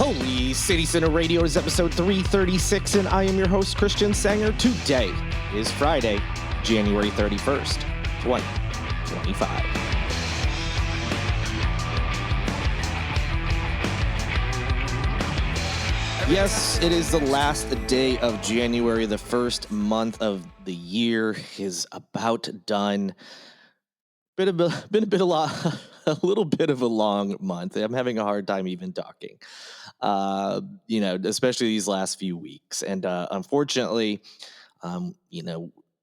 Holy City Center Radio is episode 336, and I am your host, Christian Sanger. Today is Friday, January 31st, 2025. Yes, it is the last day of January. The first month of the year is about done. Been a little bit of a long month. I'm having a hard time even talking, especially these last few weeks. And unfortunately,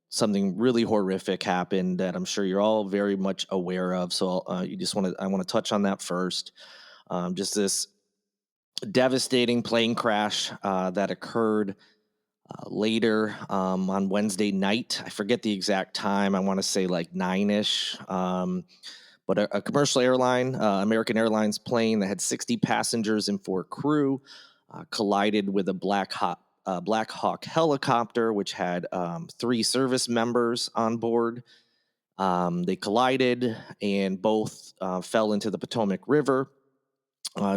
something really horrific happened that I'm sure you're all very much aware of. So I want to touch on that first. Just this devastating plane crash that occurred later on Wednesday night. I forget the exact time. I want to say like 9-ish. But a commercial airline, American Airlines plane that had 60 passengers and 4 crew collided with a Black Hawk helicopter, which had 3 service members on board. They collided and both fell into the Potomac River.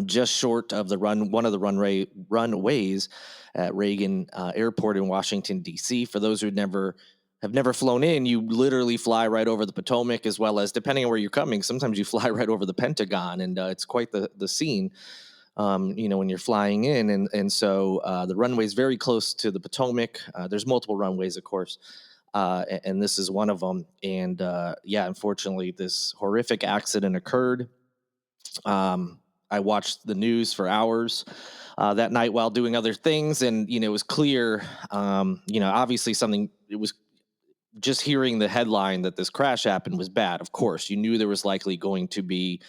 Just short of one of the runways at Reagan Airport in Washington, D.C. For those who have never flown in, you literally fly right over the Potomac, as well as, depending on where you're coming, sometimes you fly right over the Pentagon, and it's quite the scene, when you're flying in. And so the runway is very close to the Potomac. There's multiple runways, of course, and this is one of them. And unfortunately, this horrific accident occurred. I watched the news for hours that night while doing other things. And, it was clear, obviously it was just hearing the headline that this crash happened was bad. Of course, you knew there was likely going to be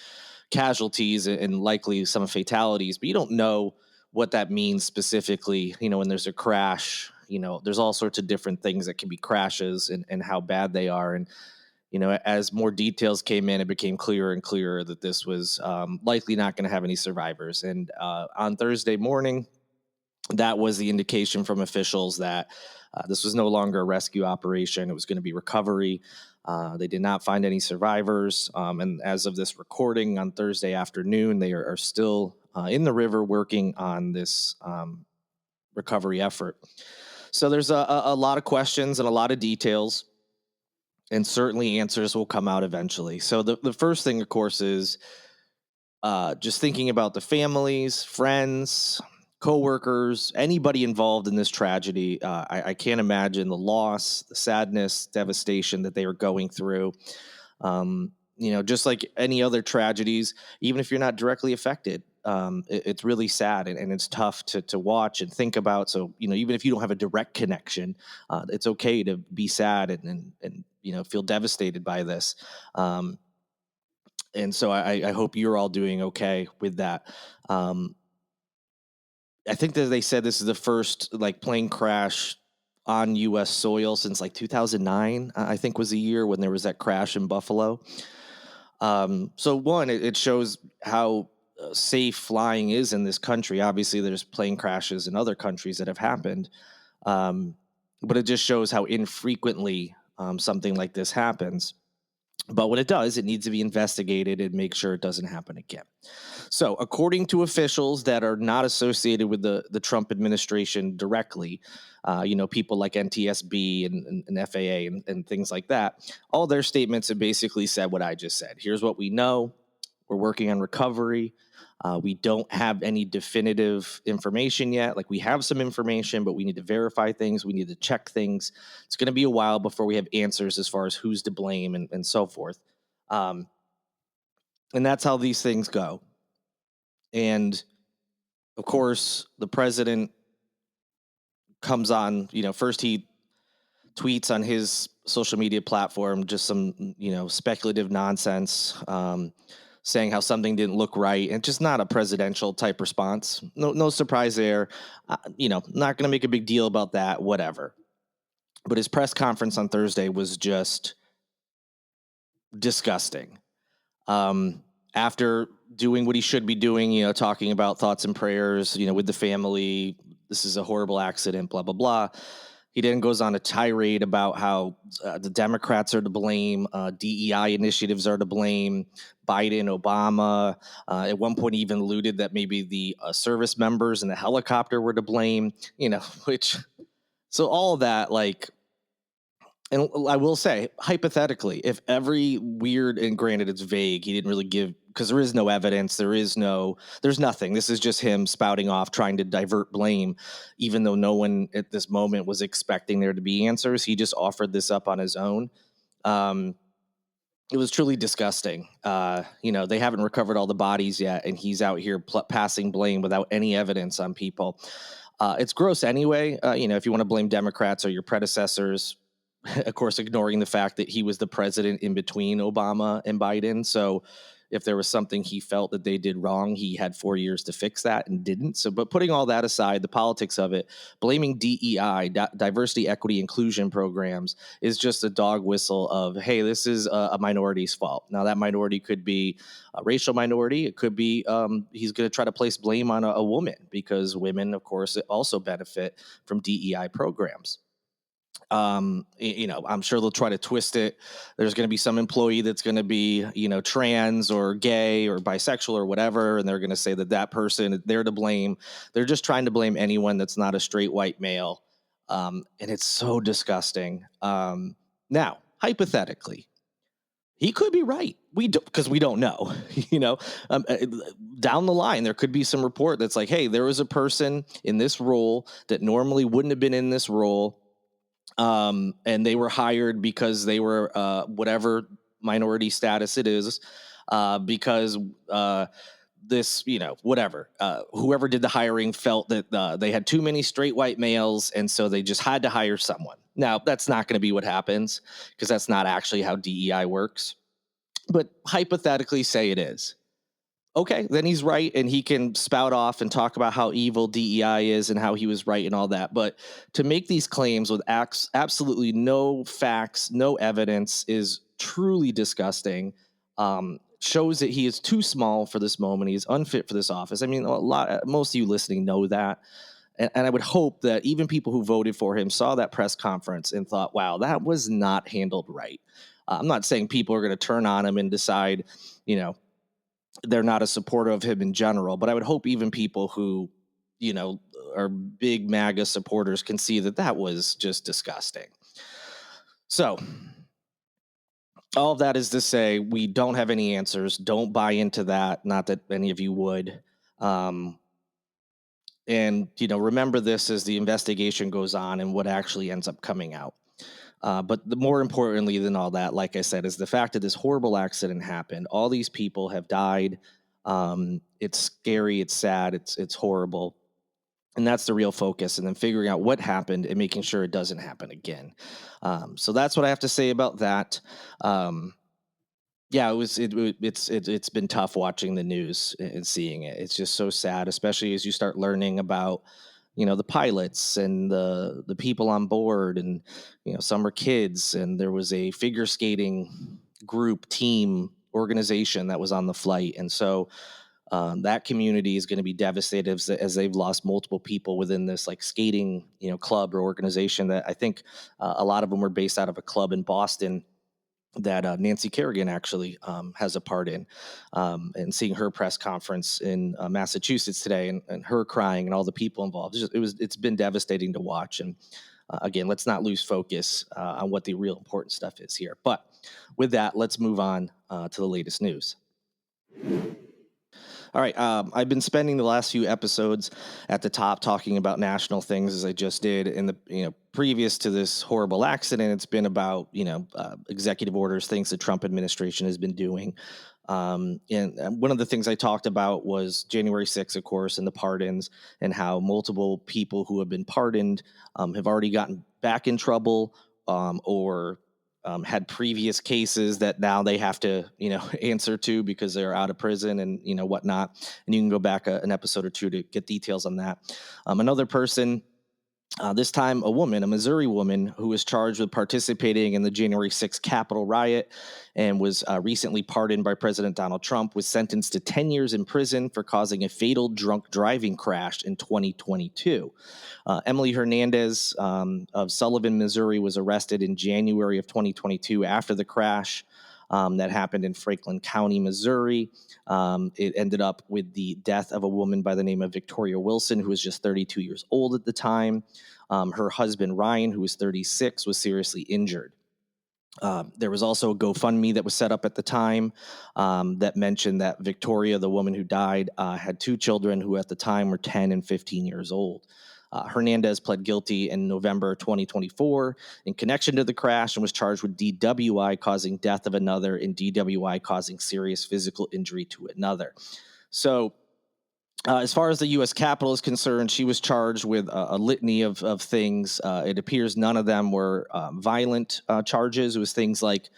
casualties and likely some fatalities, but you don't know what that means specifically. When there's a crash, there's all sorts of different things that can be crashes and how bad they are. And, as more details came in, it became clearer and clearer that this was likely not going to have any survivors. And on Thursday morning, that was the indication from officials that this was no longer a rescue operation. It was going to be recovery. They did not find any survivors. And as of this recording on Thursday afternoon, they are still in the river working on this recovery effort. So there's a lot of questions and a lot of details. And certainly answers will come out eventually. So the first thing, of course, is just thinking about the families, friends, coworkers, anybody involved in this tragedy. I can't imagine the loss, the sadness, devastation that they are going through. Just like any other tragedies, even if you're not directly affected, it's really sad and it's tough to watch and think about. So, even if you don't have a direct connection, it's okay to be sad and feel devastated by this. And so I hope you're all doing okay with that. I think that they said this is the first plane crash on U.S. soil since 2009, I think was the year when there was that crash in Buffalo. So one, it shows how safe flying is in this country. Obviously, there's plane crashes in other countries that have happened. But it just shows how infrequently something like this happens. But when it does, it needs to be investigated and make sure it doesn't happen again. So according to officials that are not associated with the Trump administration directly, people like NTSB and FAA and things like that, all their statements have basically said what I just said. Here's what we know. We're working on recovery. We don't have any definitive information yet. We have some information, but we need to verify things. We need to check things. It's going to be a while before we have answers as far as who's to blame and so forth. And that's how these things go. And of course, the president comes on, first he tweets on his social media platform, just some, speculative nonsense, saying how something didn't look right, and just not a presidential type response. No surprise there. Not going to make a big deal about that, whatever. But his press conference on Thursday was just disgusting. After doing what he should be doing, talking about thoughts and prayers, with the family, this is a horrible accident, blah, blah, blah. He then goes on a tirade about how the Democrats are to blame, DEI initiatives are to blame, Biden, Obama. At one point, he even alluded that maybe the service members in the helicopter were to blame, which, so all of that, like, and I will say, hypothetically, if every weird, and granted it's vague, he didn't really give, because there is no evidence, there's nothing. This is just him spouting off, trying to divert blame, even though no one at this moment was expecting there to be answers. He just offered this up on his own. It was truly disgusting. They haven't recovered all the bodies yet, and he's out here passing blame without any evidence on people. It's gross anyway. If you want to blame Democrats or your predecessors, of course, ignoring the fact that he was the president in between Obama and Biden. So if there was something he felt that they did wrong, he had 4 years to fix that and didn't. So, but putting all that aside, the politics of it, blaming DEI, diversity, equity, inclusion programs, is just a dog whistle of, hey, this is a minority's fault. Now, that minority could be a racial minority. It could be he's going to try to place blame on a woman, because women, of course, also benefit from DEI programs. I'm sure they'll try to twist it. There's going to be some employee that's going to be, trans or gay or bisexual or whatever, and they're going to say that person, they're to blame. They're just trying to blame anyone that's not a straight white male. And it's so disgusting. Now, hypothetically, he could be right. Because we don't know, down the line, there could be some report that's like, hey, there was a person in this role that normally wouldn't have been in this role. And they were hired because they were whatever minority status it is, because this, whatever, whoever did the hiring felt that they had too many straight white males, and so they just had to hire someone. Now, that's not going to be what happens, because that's not actually how DEI works. But hypothetically, say it is. Okay, then he's right, and he can spout off and talk about how evil DEI is and how he was right and all that. But to make these claims with absolutely no facts, no evidence, is truly disgusting. Shows that he is too small for this moment. He's unfit for this office. I mean, most of you listening know that. And I would hope that even people who voted for him saw that press conference and thought, wow, that was not handled right. I'm not saying people are going to turn on him and decide, they're not a supporter of him in general, but I would hope even people who, are big MAGA supporters can see that was just disgusting. So all of that is to say, we don't have any answers. Don't buy into that. Not that any of you would. And, remember this as the investigation goes on and what actually ends up coming out. But more importantly than all that, like I said, is the fact that this horrible accident happened. All these people have died. It's scary. It's sad. It's horrible. And that's the real focus. And then figuring out what happened and making sure it doesn't happen again. So that's what I have to say about that. It's been tough watching the news and seeing it. It's just so sad, especially as you start learning about, the pilots and the people on board, and, some are kids, and there was a figure skating group, team, organization that was on the flight. And so that community is going to be devastated as they've lost multiple people within this like skating, club or organization that I think a lot of them were based out of a club in Boston that Nancy Kerrigan actually has a part in, and seeing her press conference in Massachusetts today, and her crying and all the people involved. It's been devastating to watch. And again, let's not lose focus on what the real important stuff is here. But with that, let's move on to the latest news. All right. I've been spending the last few episodes at the top talking about national things, as I just did in the, previous to this horrible accident. It's been about, executive orders, things the Trump administration has been doing. And one of the things I talked about was January 6th, of course, and the pardons, and how multiple people who have been pardoned have already gotten back in trouble, or had previous cases that now they have to, answer to because they're out of prison and, whatnot. And you can go back an episode or two to get details on that. Another person This time, a Missouri woman who was charged with participating in the January 6th Capitol riot and was recently pardoned by President Donald Trump, was sentenced to 10 years in prison for causing a fatal drunk driving crash in 2022. Emily Hernandez of Sullivan, Missouri, was arrested in January of 2022 after the crash that happened in Franklin County, Missouri. It ended up with the death of a woman by the name of Victoria Wilson, who was just 32 years old at the time. Her husband, Ryan, who was 36, was seriously injured. There was also a GoFundMe that was set up at the time that mentioned that Victoria, the woman who died, had two children who at the time were 10 and 15 years old. Hernandez pled guilty in November 2024 in connection to the crash and was charged with DWI, causing death of another, and DWI, causing serious physical injury to another. So as far as the U.S. Capitol is concerned, she was charged with a litany of things. It appears none of them were violent charges. It was things like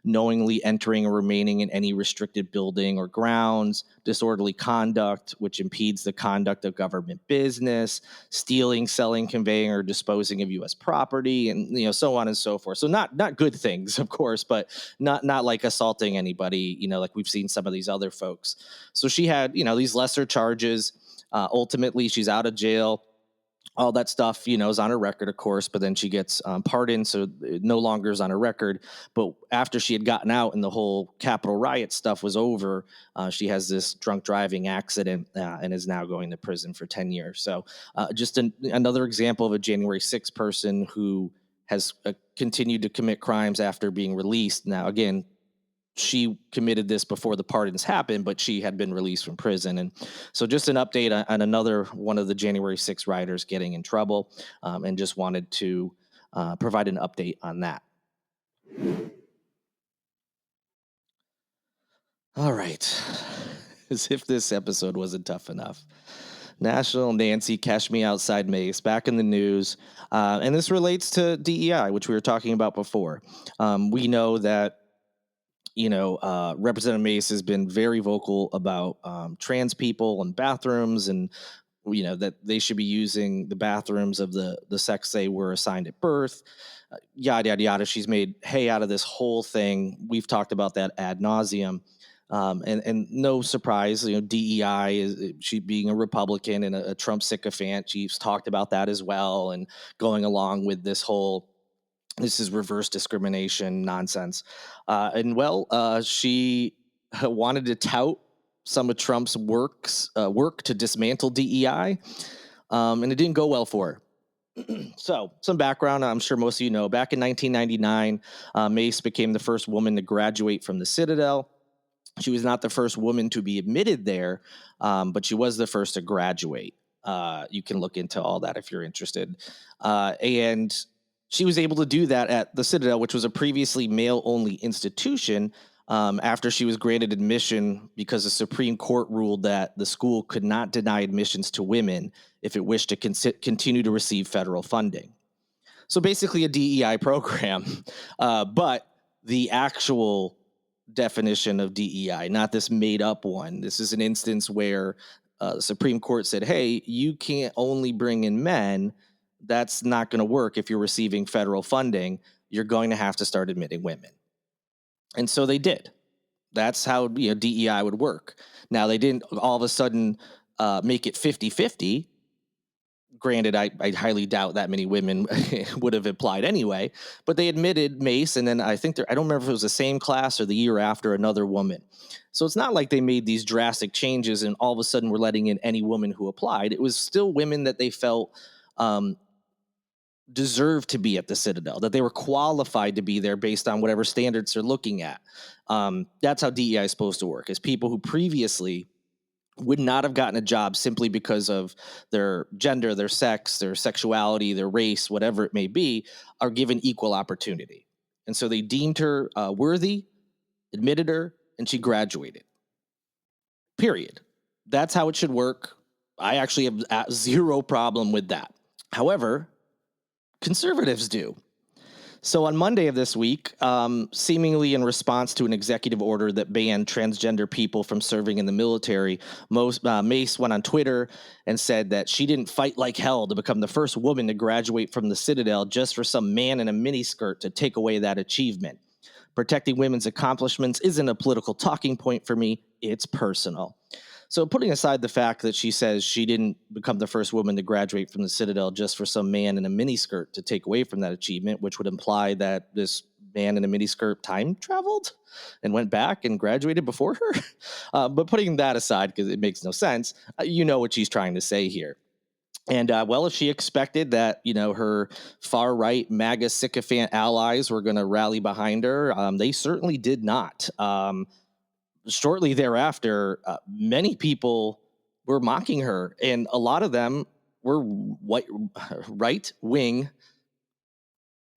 knowingly entering or remaining in any restricted building or grounds, disorderly conduct, which impedes the conduct of government business, stealing, selling, conveying, or disposing of U.S. property, and so on and so forth. So not good things, of course, but not like assaulting anybody, like we've seen some of these other folks. So she had, these lesser charges. Ultimately, she's out of jail. All that stuff, is on her record, of course, but then she gets pardoned, so it no longer is on her record. But after she had gotten out and the whole Capitol riot stuff was over, she has this drunk driving accident and is now going to prison for 10 years. So just another example of a January 6th person who has continued to commit crimes after being released. Now, again, she committed this before the pardons happened, but she had been released from prison. And so just an update on another one of the January 6 rioters getting in trouble, and just wanted to provide an update on that. All right. As if this episode wasn't tough enough. National Nancy Cash Me Outside Mace back in the news. And this relates to DEI, which we were talking about before. We know that Representative Mace has been very vocal about trans people and bathrooms, and that they should be using the bathrooms of the sex they were assigned at birth. Yada yada yada. She's made hay out of this whole thing. We've talked about that ad nauseum. And no surprise, DEI is she being a Republican and a Trump sycophant. She's talked about that as well, and going along with this is reverse discrimination nonsense. She wanted to tout some of Trump's work to dismantle DEI, and it didn't go well for her. So some background, I'm sure most of you know, back in 1999, Mace became the first woman to graduate from the Citadel. She was not the first woman to be admitted there, but she was the first to graduate. You can look into all that if you're interested. And she was able to do that at the Citadel, which was a previously male-only institution, after she was granted admission because the Supreme Court ruled that the school could not deny admissions to women if it wished to continue to receive federal funding. So basically a DEI program, but the actual definition of DEI, not this made-up one. This is an instance where the Supreme Court said, hey, you can't only bring in men. That's not going to work if you're receiving federal funding. You're going to have to start admitting women. And so they did. That's how DEI would work. Now, they didn't all of a sudden make it 50-50. Granted, I highly doubt that many women would have applied anyway, but they admitted Mace, and then I don't remember if it was the same class or the year after, another woman. So it's not like they made these drastic changes and all of a sudden we're letting in any woman who applied. It was still women that they felt deserved to be at the Citadel, that they were qualified to be there based on whatever standards they're looking at. That's how DEI is supposed to work, is people who previously would not have gotten a job simply because of their gender, their sex, their sexuality, their race, whatever it may be, are given equal opportunity. And so they deemed her worthy, admitted her, and she graduated. Period. That's how it should work. I actually have zero problem with that. However, conservatives do. So on Monday of this week, seemingly in response to an executive order that banned transgender people from serving in the military, Mace went on Twitter and said that she didn't fight like hell to become the first woman to graduate from the Citadel just for some man in a miniskirt to take away that achievement. Protecting women's accomplishments isn't a political talking point for me. It's personal. So putting aside the fact that she says she didn't become the first woman to graduate from the Citadel just for some man in a miniskirt to take away from that achievement, which would imply that this man in a miniskirt time traveled and went back and graduated before her. But putting that aside, because it makes no sense, you know what she's trying to say here. And well, if she expected that, her far right MAGA sycophant allies were going to rally behind her, they certainly did not. Shortly thereafter, many people were mocking her, and a lot of them were right wing.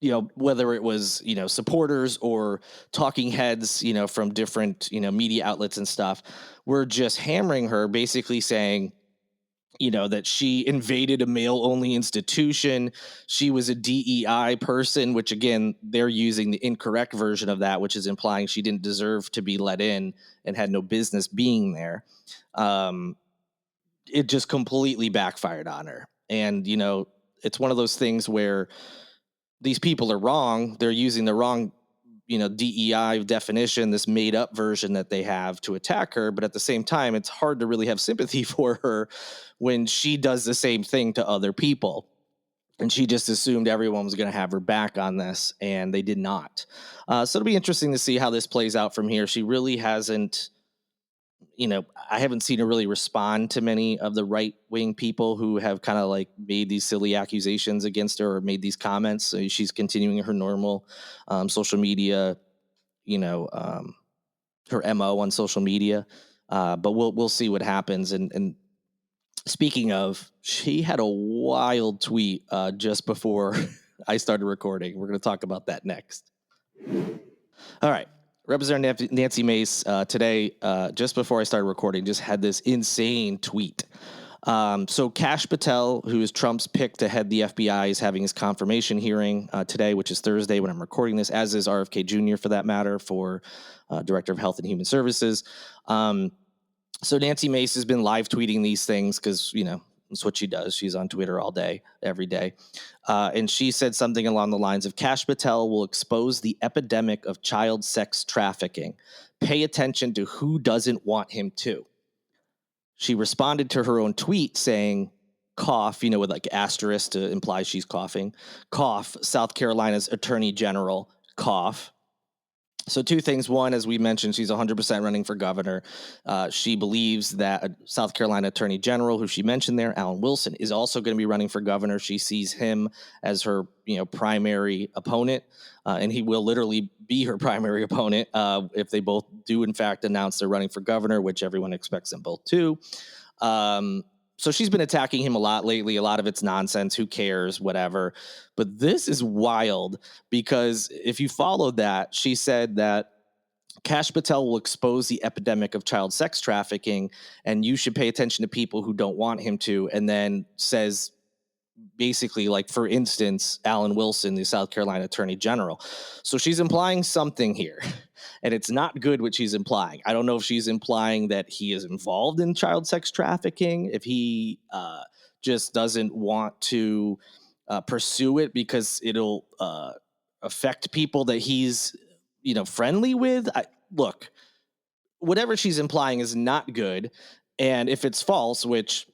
Whether it was supporters or talking heads, from different media outlets and stuff, were just hammering her, basically saying, that she invaded a male-only institution. She was a DEI person, which, again, they're using the incorrect version of that, which is implying she didn't deserve to be let in and had no business being there. It just completely backfired on her. And, it's one of those things where these people are wrong. They're using the wrong DEI definition, this made up version that they have to attack her. But at the same time, it's hard to really have sympathy for her when she does the same thing to other people. And she just assumed everyone was going to have her back on this, and they did not. So it'll be interesting to see how this plays out from here. She really hasn't, I haven't seen her really respond to many of the right wing people who have kind of like made these silly accusations against her or made these comments. So she's continuing her normal social media, her MO on social media. But we'll see what happens. And speaking of, she had a wild tweet just before I started recording. We're going to talk about that next. All right. Representative Nancy Mace today, just before I started recording, just had this insane tweet. So Kash Patel, who is Trump's pick to head the FBI, is having his confirmation hearing today, which is Thursday when I'm recording this, as is RFK Jr. for that matter, for Director of Health and Human Services. So Nancy Mace has been live tweeting these things because, that's what she does. She's on Twitter all day, every day. And she said something along the lines of, Kash Patel will expose the epidemic of child sex trafficking. Pay attention to who doesn't want him to. She responded to her own tweet saying, cough, with like asterisk to imply she's coughing. Cough, South Carolina's Attorney General, cough. So two things. One, as we mentioned, she's 100% running for governor. She believes that South Carolina Attorney General, who she mentioned there, Alan Wilson, is also going to be running for governor. She sees him as her, primary opponent, and he will literally be her primary opponent if they both do, in fact, announce they're running for governor, which everyone expects them both to. So she's been attacking him a lot lately. A lot of it's nonsense. Who cares? Whatever. But this is wild because if you followed that, she said that Kash Patel will expose the epidemic of child sex trafficking, and you should pay attention to people who don't want him to, and then says basically, like, for instance, Alan Wilson, the South Carolina Attorney General. So she's implying something here, and it's not good what she's implying. I don't know if she's implying that he is involved in child sex trafficking, if he just doesn't want to pursue it because it'll affect people that he's, friendly with. Look, whatever she's implying is not good, and if it's false, which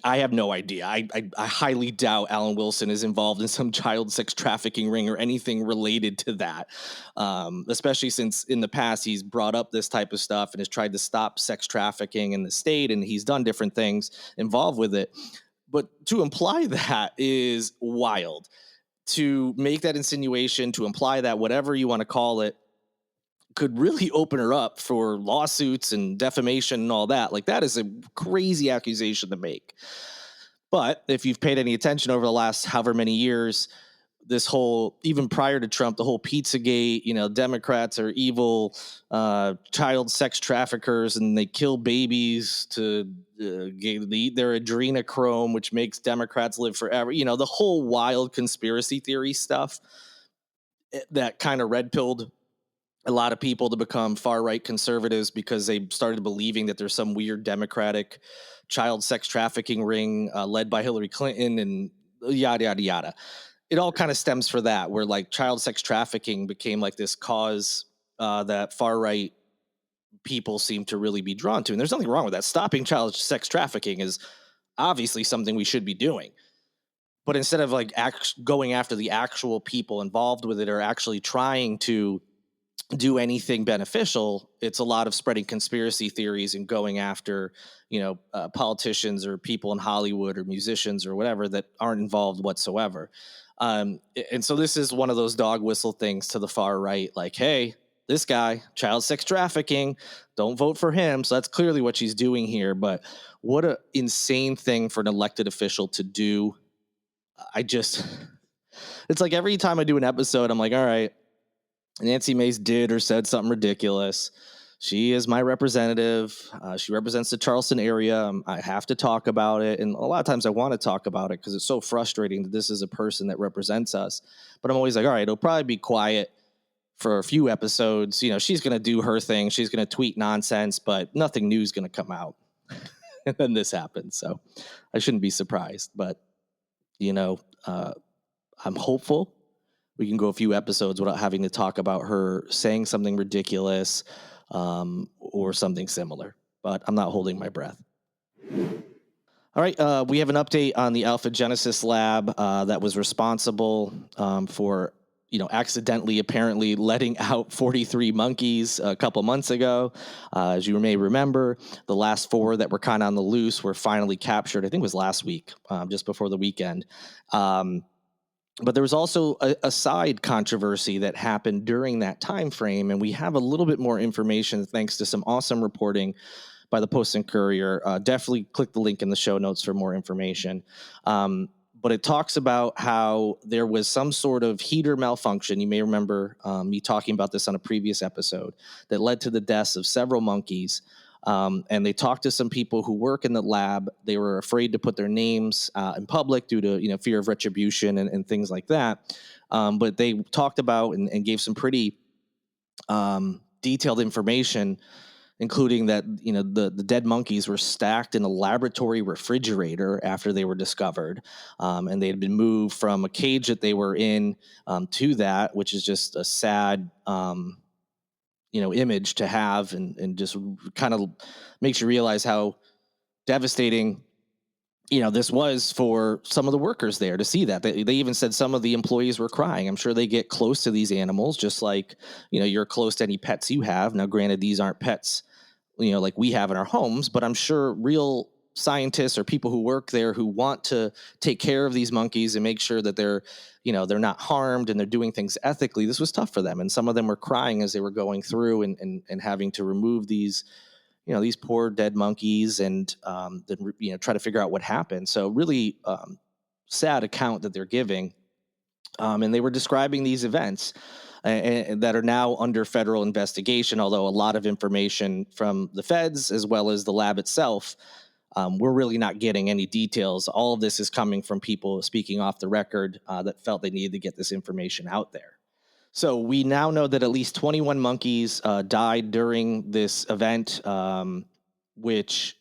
I have no idea. I highly doubt Alan Wilson is involved in some child sex trafficking ring or anything related to that, especially since in the past he's brought up this type of stuff and has tried to stop sex trafficking in the state, and he's done different things involved with it. But to imply that is wild. To make that insinuation, to imply that, whatever you want to call it, could really open her up for lawsuits and defamation and all that. Like, that is a crazy accusation to make. But if you've paid any attention over the last however many years, this whole, even prior to Trump, the whole Pizzagate, Democrats are evil child sex traffickers, and they kill babies to eat their adrenochrome, which makes Democrats live forever. The whole wild conspiracy theory stuff. that kind of red pilled a lot of people to become far right conservatives because they started believing that there's some weird Democratic child sex trafficking ring led by Hillary Clinton and yada, yada, yada. It all kind of stems for that, where like child sex trafficking became like this cause that far right people seem to really be drawn to. And there's nothing wrong with that. Stopping child sex trafficking is obviously something we should be doing. But instead of like going after the actual people involved with it or actually trying to do anything beneficial, it's a lot of spreading conspiracy theories and going after, politicians or people in Hollywood or musicians or whatever that aren't involved whatsoever. And so this is one of those dog whistle things to the far right, like, hey, this guy, child sex trafficking, don't vote for him. So that's clearly what she's doing here. But what an insane thing for an elected official to do. It's like every time I do an episode, I'm like, all right, Nancy Mace did or said something ridiculous. She is my representative. She represents the Charleston area. I have to talk about it. And a lot of times I want to talk about it because it's so frustrating that this is a person that represents us. But I'm always like, all right, it'll probably be quiet for a few episodes. She's going to do her thing. She's going to tweet nonsense, but nothing new is going to come out. And then this happens. So I shouldn't be surprised. But, I'm hopeful we can go a few episodes without having to talk about her saying something ridiculous or something similar. But I'm not holding my breath. All right, we have an update on the Alpha Genesis lab that was responsible for, accidentally apparently letting out 43 monkeys a couple months ago. As you may remember, the last 4 that were kind of on the loose were finally captured. I think it was last week, just before the weekend. But there was also a side controversy that happened during that time frame, and we have a little bit more information thanks to some awesome reporting by the Post and Courier. Definitely click the link in the show notes for more information. But it talks about how there was some sort of heater malfunction. You may remember me talking about this on a previous episode that led to the deaths of several monkeys. And they talked to some people who work in the lab. They were afraid to put their names in public due to fear of retribution and things like that. But they talked about and gave some pretty detailed information, including that the dead monkeys were stacked in a laboratory refrigerator after they were discovered, and they had been moved from a cage that they were in to that, which is just a sad image to have, and just kind of makes you realize how devastating, this was for some of the workers there to see that. They even said some of the employees were crying. I'm sure they get close to these animals, just like, you're close to any pets you have. Now, granted, these aren't pets, like we have in our homes, but I'm sure real scientists or people who work there who want to take care of these monkeys and make sure that they're not harmed and they're doing things ethically. This was tough for them. And some of them were crying as they were going through and having to remove these, these poor dead monkeys and then, try to figure out what happened. So really sad account that they're giving. And they were describing these events that are now under federal investigation, although a lot of information from the feds as well as the lab itself, we're really not getting any details. All of this is coming from people speaking off the record that felt they needed to get this information out there. So we now know that at least 21 monkeys died during this event, which,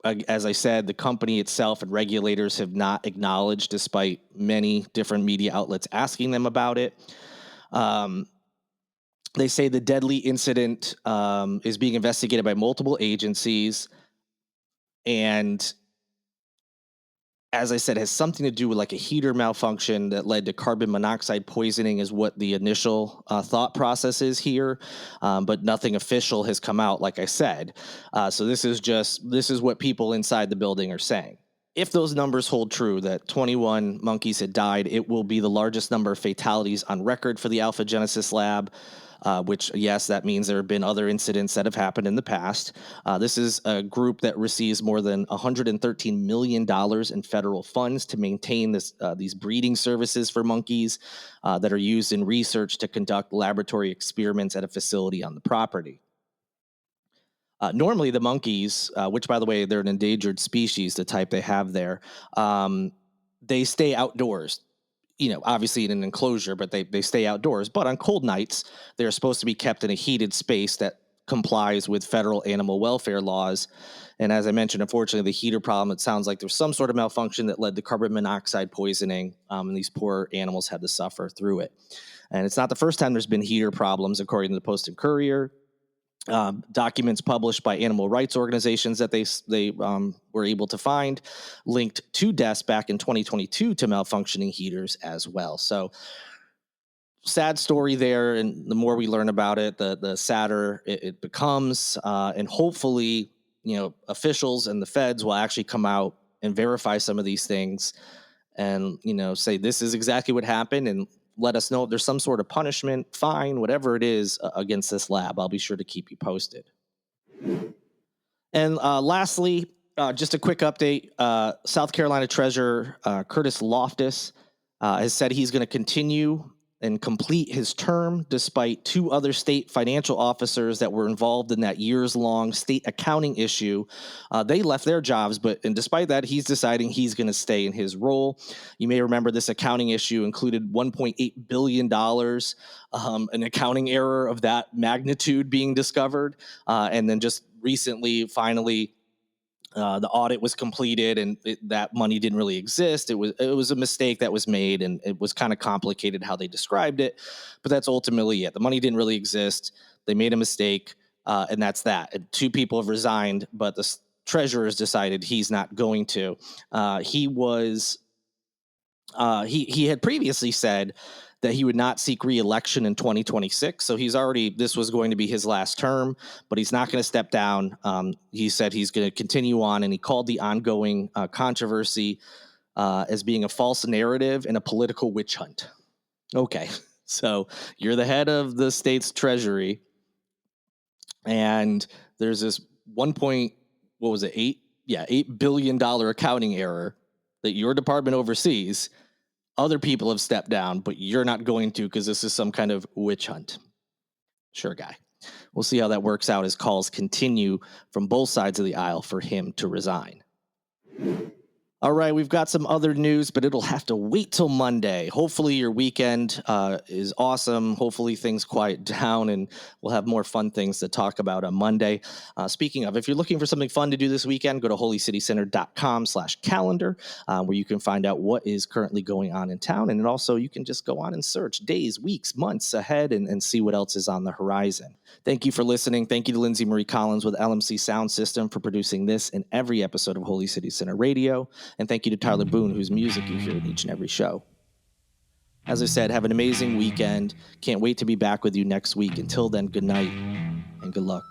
as I said, the company itself and regulators have not acknowledged, despite many different media outlets asking them about it. They say the deadly incident is being investigated by multiple agencies, and as I said, has something to do with like a heater malfunction that led to carbon monoxide poisoning is what the initial thought process is here. But nothing official has come out, like I said. So this is what people inside the building are saying. If those numbers hold true, that 21 monkeys had died, it will be the largest number of fatalities on record for the Alpha Genesis lab. Which, yes, that means there have been other incidents that have happened in the past. This is a group that receives more than $113 million in federal funds to maintain these breeding services for monkeys that are used in research to conduct laboratory experiments at a facility on the property. Normally, the monkeys, which, by the way, they're an endangered species, the type they have there, they stay outdoors. obviously in an enclosure, but they stay outdoors. But on cold nights, they're supposed to be kept in a heated space that complies with federal animal welfare laws. And as I mentioned, unfortunately, the heater problem, it sounds like there's some sort of malfunction that led to carbon monoxide poisoning, and these poor animals had to suffer through it. And it's not the first time there's been heater problems, according to the Post and Courier. Documents published by animal rights organizations that they were able to find linked 2 deaths back in 2022 to malfunctioning heaters as well. So sad story there, and the more we learn about it, the sadder it becomes. And hopefully, officials and the feds will actually come out and verify some of these things, and say this is exactly what happened, and let us know if there's some sort of punishment, fine, whatever it is against this lab. I'll be sure to keep you posted. And lastly, just a quick update. South Carolina Treasurer Curtis Loftis has said he's going to continue and complete his term despite 2 other state financial officers that were involved in that years-long state accounting issue. They left their jobs, and despite that, he's deciding he's going to stay in his role. You may remember this accounting issue included $1.8 billion, an accounting error of that magnitude being discovered. And then just recently, finally, the audit was completed, and that money didn't really exist. It was a mistake that was made, and it was kind of complicated how they described it. But that's ultimately it. The money didn't really exist. They made a mistake, and that's that. And 2 people have resigned, but the treasurer has decided he's not going to. He had previously said that he would not seek re-election in 2026. So this was going to be his last term, but he's not going to step down. He said he's going to continue on, and he called the ongoing controversy as being a false narrative and a political witch hunt. Okay, so you're the head of the state's treasury, and there's this $8 billion accounting error that your department oversees. Other people have stepped down, but you're not going to, because this is some kind of witch hunt. Sure, guy. We'll see how that works out as calls continue from both sides of the aisle for him to resign. All right, we've got some other news, but it'll have to wait till Monday. Hopefully your weekend is awesome. Hopefully things quiet down, and we'll have more fun things to talk about on Monday. Speaking of, if you're looking for something fun to do this weekend, go to holycitycenter.com/calendar, where you can find out what is currently going on in town. And also you can just go on and search days, weeks, months ahead and see what else is on the horizon. Thank you for listening. Thank you to Lindsay Marie Collins with LMC Sound System for producing this and every episode of Holy City Center Radio. And thank you to Tyler Boone, whose music you hear in each and every show. As I said, have an amazing weekend. Can't wait to be back with you next week. Until then, good night and good luck.